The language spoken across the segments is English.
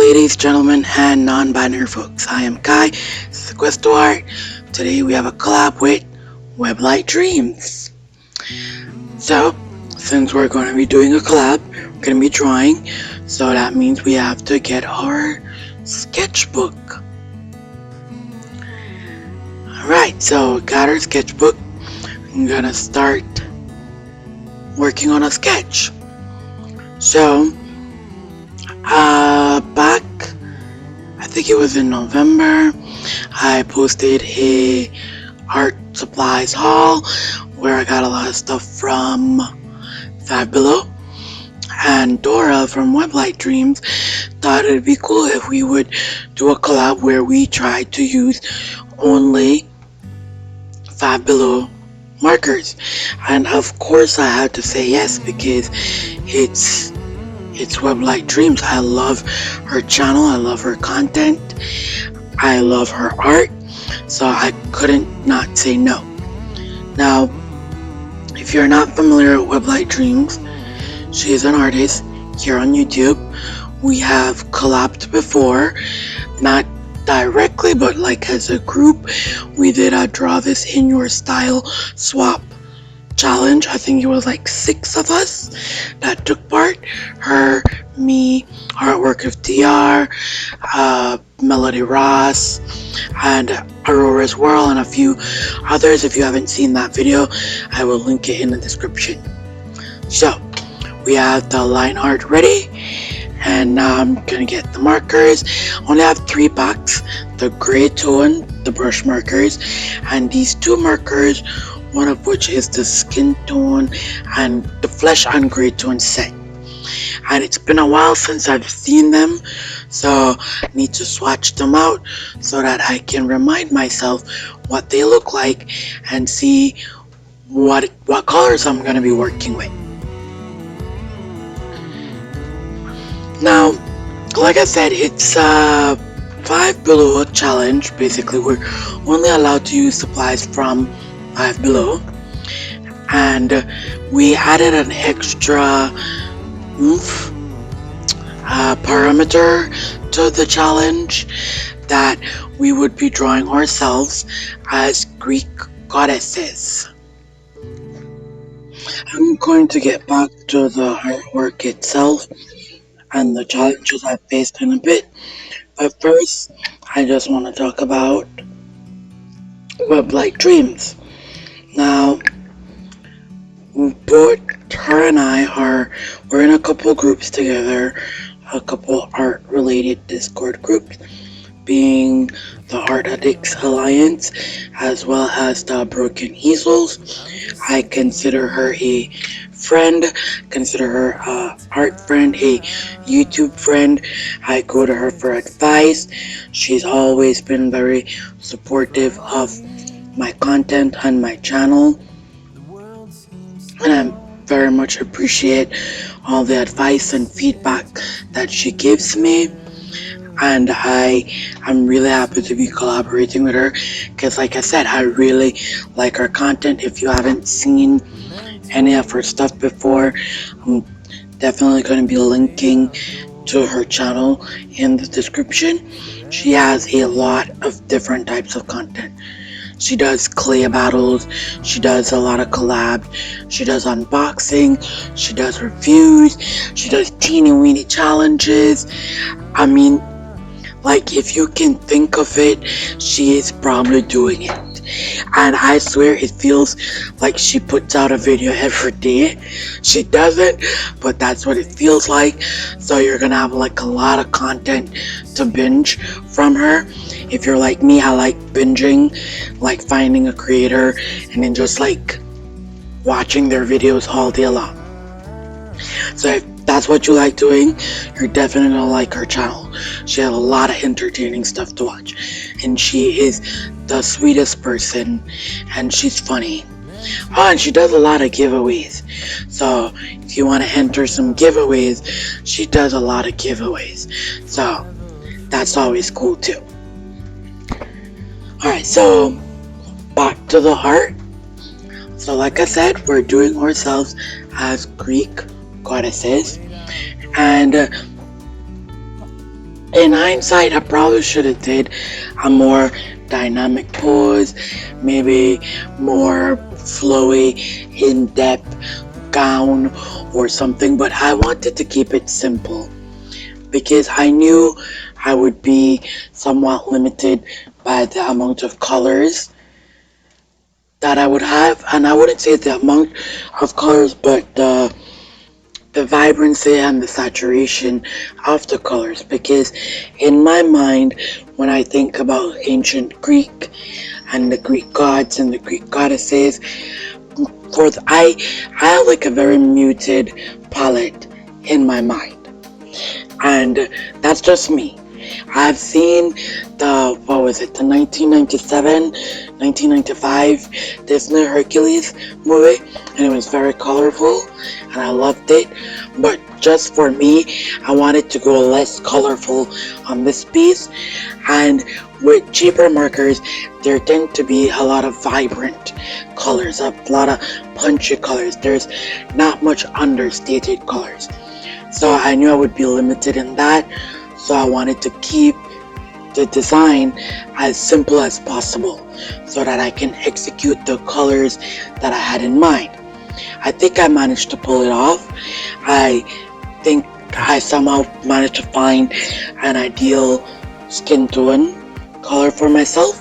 ladies, gentlemen, and non-binary folks. I am Kai. This is the Quest to Art. Today we have a collab with WeblightDreams. So, since we're going to be doing a collab, we're going to be drawing. So that means we have to get our sketchbook. Alright, so got our sketchbook. I'm going to start working on a sketch. So, back, I think it was in November, I posted a art supplies haul where I got a lot of stuff from 5Below, and Dora from WeblightDreams thought it'd be cool if we would do a collab where we try to use only 5Below markers. And of course I had to say yes because it's WeblightDreams. I love her channel, I love her content, I love her art, so I couldn't not say no. Now, if you're not familiar with WeblightDreams, she is an artist here on YouTube. We have collabed before, not directly, but like as a group. We did a Draw This in Your Style swap challenge. I think it was like 6 of us that took part. Her, me, artwork of DR, Melody Ross, and Aurora's World, and a few others. If you haven't seen that video, I will link it in the description. So we have the line art ready, and now I'm gonna get the markers. I only have 3 packs: the gray tone, the brush markers, and these 2 markers, one of which is the skin tone and the flesh and gray tone set. And it's been a while since I've seen them, so I need to swatch them out so that I can remind myself what they look like and see what colors I'm going to be working with. Now, like I said, it's a 5Below challenge. Basically, we're only allowed to use supplies from 5Below, and we added an extra parameter to the challenge that we would be drawing ourselves as Greek goddesses. I'm going to get back to the artwork itself and the challenges I faced in a bit, but first I just want to talk about WeblightDreams. Now, both her and I we're in a couple groups together, a couple art related Discord groups, being the Art Addicts Alliance as well as the Broken Easels. I consider her a friend, consider her a art friend, a YouTube friend. I go to her for advice. She's always been very supportive of my content on my channel, and I very much appreciate all the advice and feedback that she gives me, and I'm really happy to be collaborating with her because, like I said, I really like her content. If you haven't seen any of her stuff before, I'm definitely going to be linking to her channel in the description. She has a lot of different types of content. She does clay battles, she does a lot of collab, she does unboxing, she does reviews, she does teeny weeny challenges. I mean, like, if you can think of it, she is probably doing it. And I swear it feels like she puts out a video every day. She doesn't, but that's what it feels like. So you're gonna have like a lot of content to binge from her. If you're like me, I like binging, like finding a creator and then just like watching their videos all day long. So if that's what you like doing, you're definitely gonna like her channel. She has a lot of entertaining stuff to watch, and she is the sweetest person, and she's funny. Oh, and she does a lot of giveaways. So if you want to enter some giveaways, she does a lot of giveaways. So that's always cool too. Alright, so back to the art. So like I said, we're doing ourselves as Greek goddesses, and In hindsight, I probably should have did a more dynamic pose, maybe more flowy, in-depth gown or something, but I wanted to keep it simple because I knew I would be somewhat limited by the amount of colors that I would have, and I wouldn't say the amount of colors, but the vibrancy and the saturation of the colors, because in my mind, when I think about ancient Greek and the Greek gods and the Greek goddesses, I have like a very muted palette in my mind, and that's just me. I've seen what was it, the 1997, 1995 Disney Hercules movie, and it was very colorful, and I loved it. But just for me, I wanted to go less colorful on this piece, and with cheaper markers, there tend to be a lot of vibrant colors, a lot of punchy colors. There's not much understated colors. So I knew I would be limited in that, so I wanted to keep the design as simple as possible so that I can execute the colors that I had in mind. I think I managed to pull it off. I think I somehow managed to find an ideal skin tone color for myself.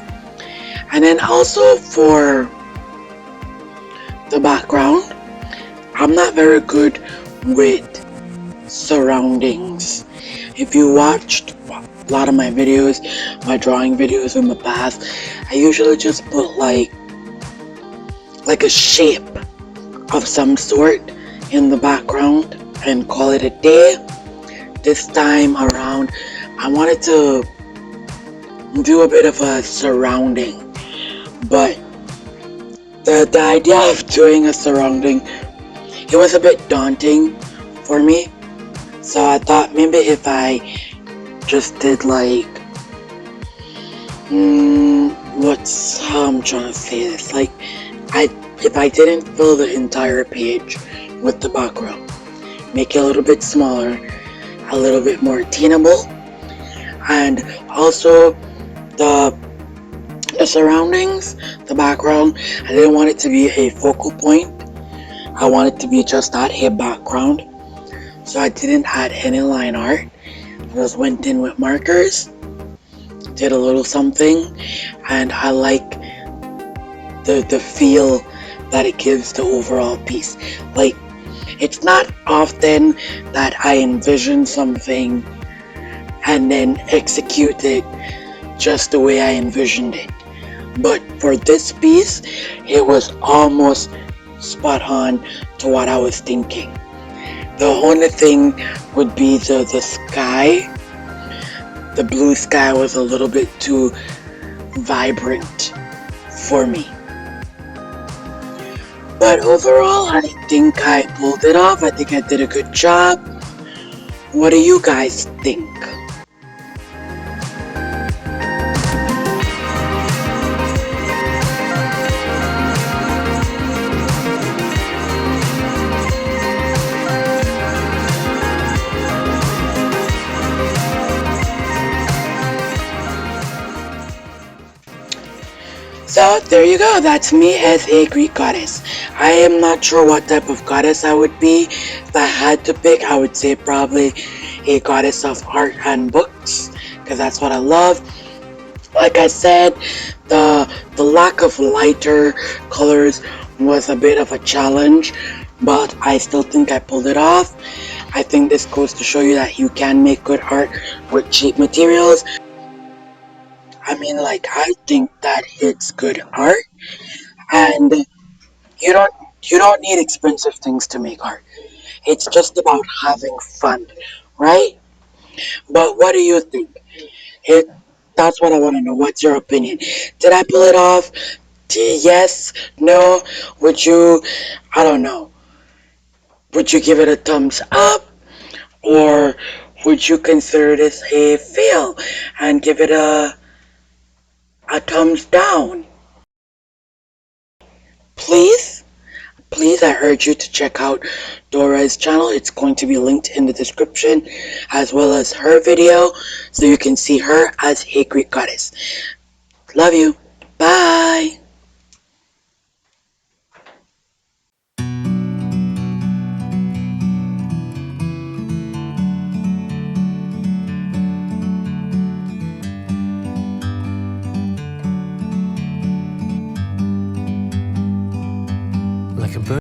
And then also for the background, I'm not very good with surroundings. If you watched a lot of my videos, my drawing videos in the past, I usually just put like a shape of some sort in the background and call it a day. This time around, I wanted to do a bit of a surrounding, but the idea of doing a surrounding, it was a bit daunting for me. So I thought maybe if I just did like, how I'm trying to say this, like, if I didn't fill the entire page with the background, make it a little bit smaller, a little bit more attainable, and also the surroundings, the background, I didn't want it to be a focal point. I want it to be just not a background. So I didn't add any line art. I just went in with markers, did a little something, and I like the feel that it gives the overall piece. Like, it's not often that I envision something and then execute it just the way I envisioned it. But for this piece, it was almost spot on to what I was thinking. The only thing would be the sky. The blue sky was a little bit too vibrant for me. But overall, I think I pulled it off. I think I did a good job. What do you guys think? So there you go, that's me as a Greek goddess. I am not sure what type of goddess I would be. If I had to pick, I would say probably a goddess of art and books, because that's what I love. Like I said, the lack of lighter colors was a bit of a challenge, but I still think I pulled it off. I think this goes to show you that you can make good art with cheap materials. I mean, like, I think that it's good art, and you don't you don't need expensive things to make art. It's just about having fun, right? But what do you think? It That's what I want to know. What's your opinion? Did I pull it off? Yes? No? Would you? I don't know. Would you give it a thumbs up, or would you consider this a fail and give it a thumbs down? Please Please, I urge you to check out Dora's channel. It's going to be linked in the description, as well as her video, so you can see her as a Greek goddess. Love you. Bye.